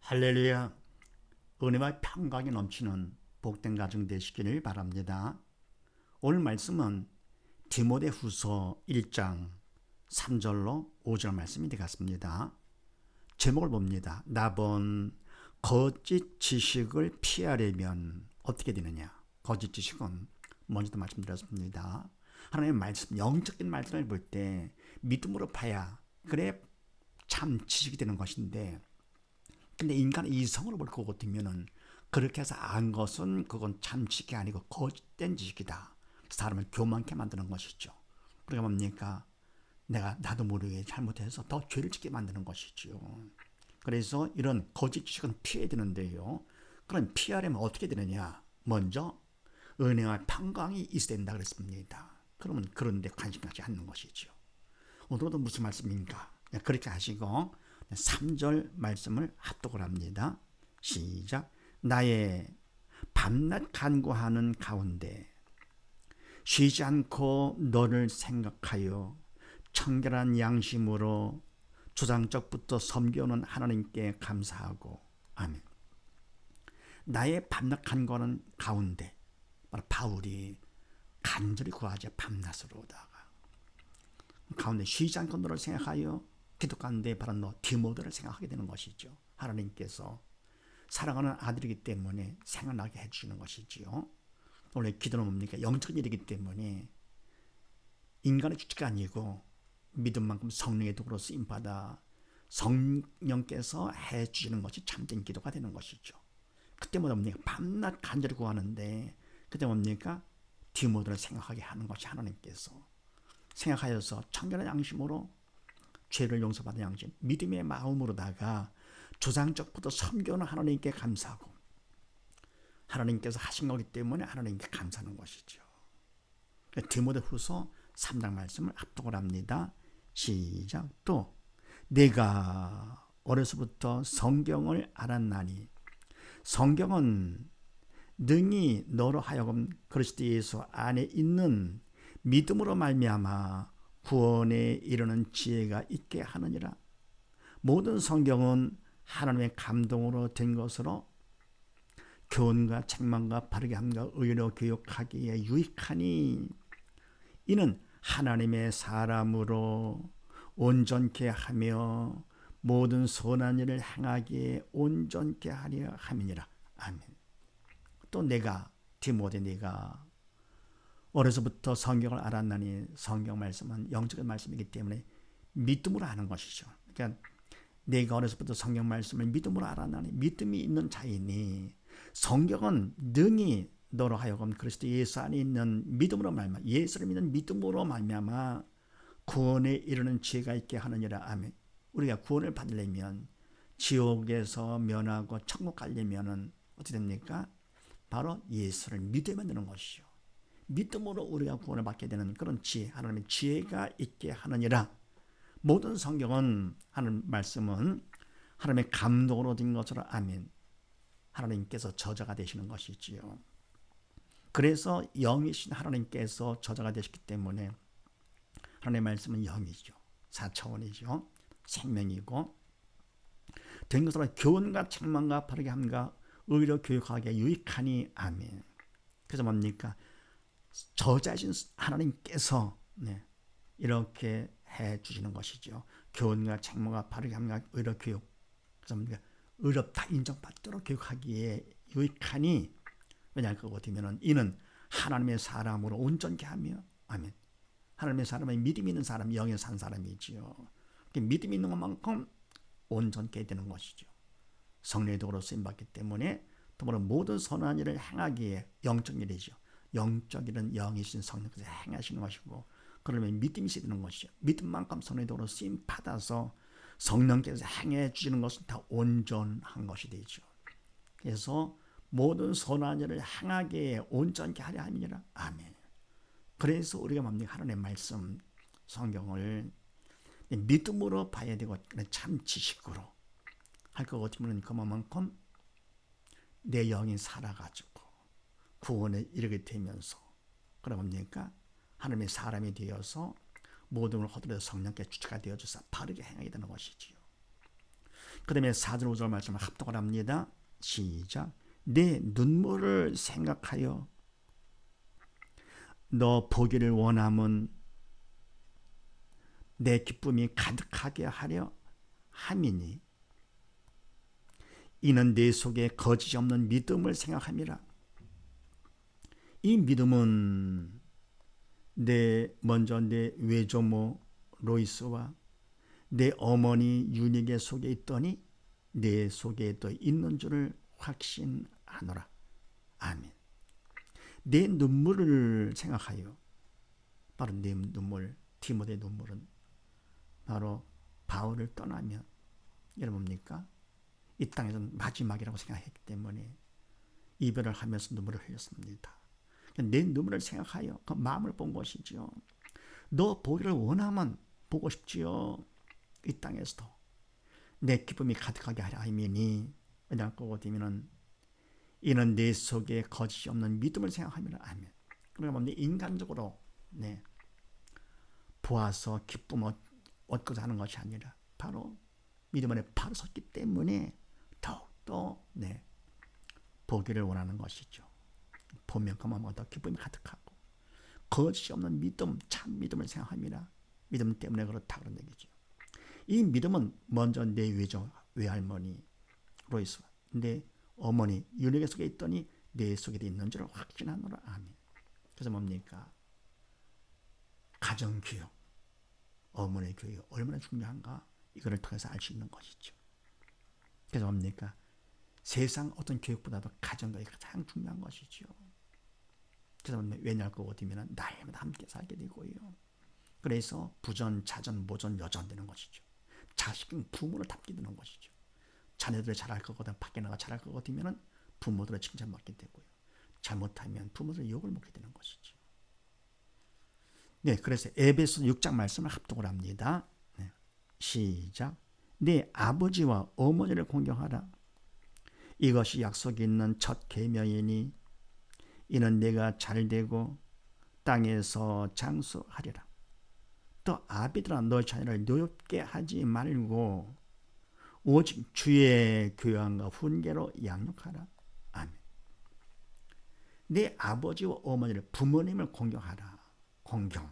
할렐루야. 은혜와 평강이 넘치는 복된 가정 되시기를 바랍니다. 오늘 말씀은 디모데후서 1장 3절로 5절 말씀이 되겠습니다. 제목을 봅니다. 나본 거짓 지식을 피하려면 어떻게 되느냐. 거짓 지식은 먼저도 말씀드렸습니다. 하나님의 말씀, 영적인 말씀을 볼 때 믿음으로 봐야 그래 참 지식이 되는 것인데, 근데 인간의 이성으로 볼 것 같으면은 그렇게 해서 안 것은 그건 참 지식이 아니고 거짓된 지식이다. 사람을 교만케 만드는 것이죠. 그러니까 뭡니까? 나도 모르게 잘못해서 더 죄를 짓게 만드는 것이죠. 그래서 이런 거짓 지식은 피해야 되는데요. 그럼 피하려면 어떻게 되느냐? 먼저 은혜와 평강이 있어야 된다 그랬습니다. 그러면 그런데 관심 갖지 않는 것이죠. 오늘도 무슨 말씀인가? 그렇게 하시고 3절 말씀을 합독을 합니다. 시작. 나의 밤낮 간구하는 가운데 쉬지 않고 너를 생각하여 청결한 양심으로 조상적부터 섬겨오는 하나님께 감사하고. 아멘. 나의 밤낮 간구하는 가운데, 바로 바울이 간절히 구하지 밤낮으로다가 가운데 쉬지 않고 너를 생각하여 기독가운데 바로 너 디모데를 생각하게 되는 것이죠. 하나님께서 사랑하는 아들이기 때문에 생각나게 해주시는 것이지요. 원래 기도는 뭡니까? 영적인 일이기 때문에 인간의 주체가 아니고 믿음만큼 성령의 도구로 쓰임받아 성령께서 해주시는 것이 참된 기도가 되는 것이죠. 그때 뭡니까? 밤낮 간절히 구하는데 그때 뭡니까? 디모데를 생각하게 하는 것이 하나님께서 생각하여서 청결한 양심으로 죄를 용서받은 양심, 믿음의 마음으로다가 조상적부터 섬겨오는 하나님께 감사하고, 하나님께서 하신 거기 때문에 하나님께 감사하는 것이죠. 디모데후서 3장 말씀을 합독을 합니다. 시작. 또 내가 어려서부터 성경을 알았나니 성경은 능히 너로 하여금 그리스도 예수 안에 있는 믿음으로 말미암아 구원에 이르는 지혜가 있게 하느니라. 모든 성경은 하나님의 감동으로 된 것으로 교훈과 책망과 바르게 함과 의로 교육하기에 유익하니 이는 하나님의 사람으로 온전케 하며 모든 선한 일을 행하기에 온전케 하려 함이니라. 아멘. 또 내가 디모데 네가 어려서부터 성경을 알았나니, 성경 말씀은 영적인 말씀이기 때문에 믿음으로 하는 것이죠. 그러니까 내가 어려서부터 성경 말씀을 믿음으로 알았나니, 믿음이 있는 자이니 성경은 능히 너로 하여금 그리스도 예수 안에 있는 믿음으로 말미암아, 예수를 믿는 믿음으로 말미암아 구원에 이르는 지혜가 있게 하느니라. 아멘. 우리가 구원을 받으려면, 지옥에서 면하고 천국 가려면은 어떻게 됩니까? 바로 예수를 믿어야 되는 것이죠. 믿음으로 우리가 구원을 받게 되는 그런 지혜, 하나님의 지혜가 있게 하느니라. 모든 성경은, 하나님 말씀은 하나님의 감동으로 된 것으로. 아멘. 하나님께서 저자가 되시는 것이지요. 그래서 영이신 하나님께서 저자가 되시기 때문에 하나님의 말씀은 영이죠. 4차원이죠. 생명이고 된 것으로 교훈과 책망과 바르게 함과 의로 교육하기에 유익하니. 아멘. 그래서 뭡니까? 저자이신 하나님께서 이렇게 해 주시는 것이죠. 교훈과 책망과 바르게 함과 의로 교육. 그래서 뭡니까? 의롭다 인정받도록 교육하기에 유익하니. 왜냐하면 그거 되면은 이는 하나님의 사람으로 온전케 하며. 아멘. 하나님의 사람은 믿음 있는 사람, 영에 산 사람이지요. 믿음 있는 것만큼 온전케 되는 것이죠. 성령의 도구로 쓰임받기 때문에 더불어 모든 선한 일을 행하기에, 영적 일이죠. 영적 일은 영이신 성령께서 행하시는 것이고, 그러면 믿음이 있어야 되는 것이죠. 믿음만큼 성령의 도구로 쓰임받아서 성령께서 행해 주시는 것은 다 온전한 것이 되죠. 그래서 모든 선한 일을 행하기에 온전케 하려 함이니라. 아멘. 그래서 우리가 뭡니까? 하나님의 말씀, 성경을 믿음으로 봐야 되고, 참 지식으로 할 것 같으면 그만큼 내 영이 살아가지고 구원에 이르게 되면서, 그러다 보니까 하나님의 사람이 되어서 모든 걸 허들여 성령께 주체가 되어줘서 바르게 행하게 되는 것이지요. 그 다음에 4절 5절 말씀을 합독을 합니다. 시작. 내 눈물을 생각하여 너 보기를 원함은 내 기쁨이 가득하게 하려 함이니 이는 내 속에 거짓이 없는 믿음을 생각함이라. 이 믿음은 먼저 내 외조모 로이스와 내 어머니 유니게 속에 있더니 내 속에도 있는 줄을 확신하노라. 아멘. 내 눈물을 생각하여, 바로 내 눈물, 디모데의 눈물은 바로 바울을 떠나면 여러분입니까? 이 땅에서는 마지막이라고 생각했기 때문에 이별을 하면서 눈물을 흘렸습니다. 내 눈물을 생각하여 그 마음을 본 것이지요. 너 보기를 원하면 보고 싶지요. 이 땅에서도 내 기쁨이 가득하게 하려 함이니, 왜냐하고 되면은 이는 내 속에 거짓이 없는 믿음을 생각하면 아멘. 그러니까 인간적으로 보아서 기쁨을 얻고자 하는 것이 아니라 바로 믿음 안에 바로 섰기 때문에 더욱더 보기를 원하는 것이죠. 보면 그만큼 더 기쁨이 가득하고 거짓이 없는 믿음, 참 믿음을 생각합니다. 믿음 때문에 그렇다 그런 얘기죠. 이 믿음은 먼저 내 외할머니 로이스와 내 어머니 유니게 속에 있더니 내 속에도 있는 줄을 확신하노라. 아멘. 그래서 뭡니까? 가정교육, 어머니 교육 얼마나 중요한가, 이거를 통해서 알 수 있는 것이죠. 그래서 뭡니까? 세상 어떤 교육보다도 가정교육이 가장 중요한 것이죠. 그래서 왜냐고 어디면 나이마다 함께 살게 되고요. 그래서 부전, 자전, 모전, 여전 되는 것이죠. 자식은 부모를 닮게 되는 것이죠. 자녀들이 잘할 거거든, 밖에 나가 잘할 거거든면 부모들의 칭찬받게 되고요. 잘못하면 부모들의 욕을 먹게 되는 것이죠. 그래서 에베소 6장 말씀을 합독을 합니다. 시작. 네 아버지와 어머니를 공경하라. 이것이 약속이 있는 첫 계명이니 이는 내가 잘되고 땅에서 장수하리라. 또 아비들아 너희 자녀를 노엽게 하지 말고 오직 주의 교양과 훈계로 양육하라. 아멘. 내 아버지와 어머니를, 부모님을 공경하라. 공경.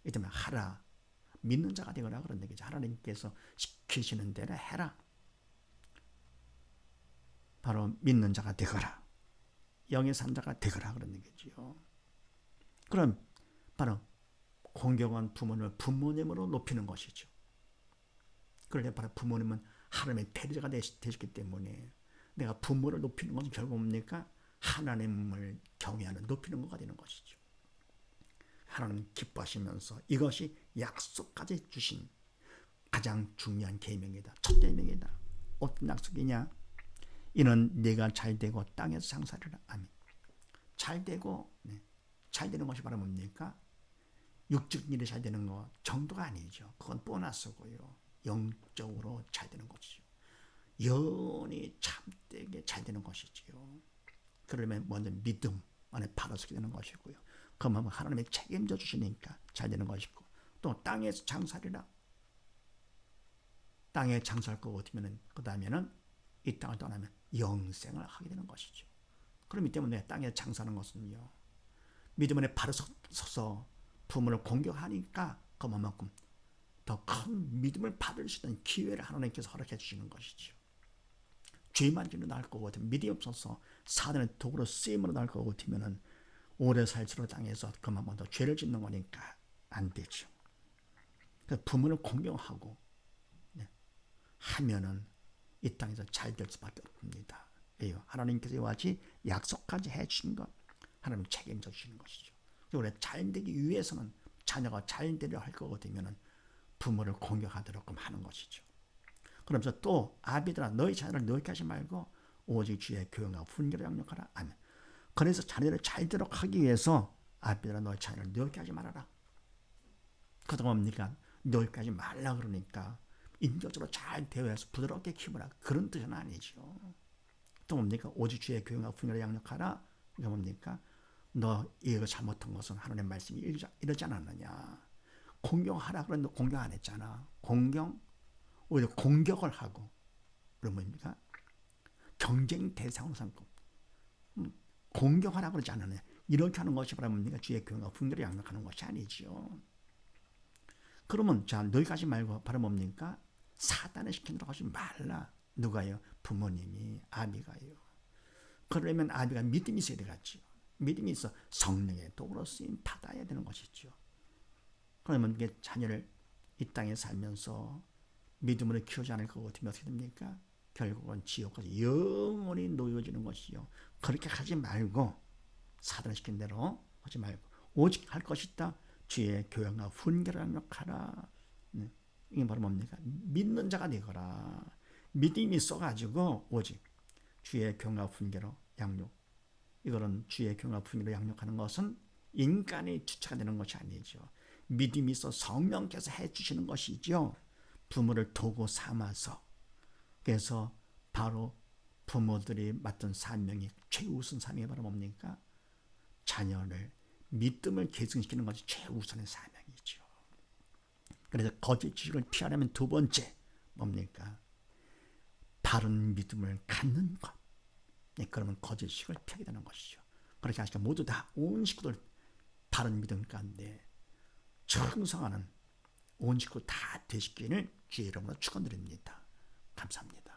이 때문에 하라. 믿는 자가 되거라 그런 얘기죠. 하나님께서 시키시는 대로 해라. 바로 믿는 자가 되거라. 영의 산자가 되거라 그런 얘기죠. 그럼 바로 공경한 부모님을 부모님으로 높이는 것이죠. 그런데 바로 부모님은 하나님의 대리자가 되셨기 때문에 내가 부모를 높이는 것은 결국 뭡니까? 하나님을 경외하는, 높이는 것가 되는 것이죠. 하나님 기뻐하시면서 이것이 약속까지 주신 가장 중요한 계명이다. 첫 계명이다. 어떤 약속이냐? 이는 내가 잘되고 땅에서 장사하리라. 아멘. 잘되고, 잘되는 것이 바로 뭡니까? 육적 일이 잘되는 것 정도가 아니죠. 그건 보너스고요. 영적으로 잘되는 것이죠. 영원히 참되게 잘되는 것이지요. 그러면 먼저 믿음 안에 바로 서게 되는 것이고요. 그러면 하나님이 책임져 주시니까 잘되는 것이고, 또 땅에서 장사하리라. 땅에 장사할 거 같으면 그 다음에는 이 땅을 떠나면 영생을 하게 되는 것이죠. 그럼 이 때문에 땅에 장사하는 것은요, 믿음 안에 바로 서서 부모를 공경하니까 그만큼 더 큰 믿음을 받을 수 있는 기회를 하나님께서 허락해 주시는 것이죠. 죄만 지는 나을 것 같으면, 믿음이 없어서 사단의 도구로 쓰임으로 나을 것 같으면 오래 살수록 땅에서 그만큼 더 죄를 짓는 거니까 안 되죠. 그래서 부모를 공경하고 하면은 이 땅에서 잘 될 수밖에 없습니다. 왜요? 하나님께서 이와 같이 약속까지 해주신 것, 하나님 책임져 주시는 것이죠. 우리가 잘 되기 위해서는 자녀가 잘 되려 할 것 같으면 부모를 공경하도록 하는 것이죠. 그러면서 또 아비들아 너희 자녀를 노엽게 하지 말고 오직 주의 교양과 훈계로 양육하라. 아멘. 그래서 자녀를 잘 되도록 하기 위해서 아비들아 너희 자녀를 노엽게 하지 말아라. 그동안 뭡니까? 노엽게 하지 말라 그러니까 인격적으로 잘 대화해서 부드럽게 키우라, 그런 뜻은 아니죠. 또 뭡니까? 오직 주의 교양과 훈계로 양육하라. 그게 뭡니까? 너 이거 잘못한 것은 하나님의 말씀이 이러지 않았느냐. 공경하라 그랬는데 공경 안 했잖아. 오히려 공격을 하고 그러면 뭡니까? 경쟁 대상으로 삼고 공경하라고 그러지 않으냐. 이렇게 하는 것이 바로 뭡니까? 주의 교회가 분별을 양육하는 것이 아니지요. 그러면 자 너희 가지 말고 바로 뭡니까? 사단을 시키느라고 하지 말라. 누가요? 부모님이, 아비가요. 그러려면 아비가 믿음이 있어야 되겠지요. 믿음이 있어 성령의 도구로 쓰임 받아야 되는 것이죠. 그러면 이게 자녀를 이 땅에 살면서 믿음으로 키우지 않을 것 같으면 어떻게 됩니까? 결국은 지옥까지 영원히 놓여지는 것이요. 그렇게 하지 말고 사단시킨 대로 하지 말고 오직 할 것이 있다. 주의 교양과 훈계를 양육하라. 이게 바로 뭡니까? 믿는 자가 되거라. 믿음이 있어가지고 오직 주의 교양과 훈계로 양육. 이거는 주의 교양과 훈계로 양육하는 것은 인간의 주체가 되는 것이 아니죠. 믿음이 있어 성령께서 해주시는 것이죠. 부모를 도구 삼아서. 그래서 바로 부모들이 맡은 사명이 최우선 사명이 바로 뭡니까? 자녀를 믿음을 계승시키는 것이 최우선의 사명이죠. 그래서 거짓 지식을 피하려면 두 번째 뭡니까? 바른 믿음을 갖는 것. 그러면 거짓 지식을 피하게 되는 것이죠. 그렇게 하시니까 모두 다 온 식구들 바른 믿음 가운데 정성하는 온 식구 다 되시기를 주의 이름으로 축원드립니다. 감사합니다.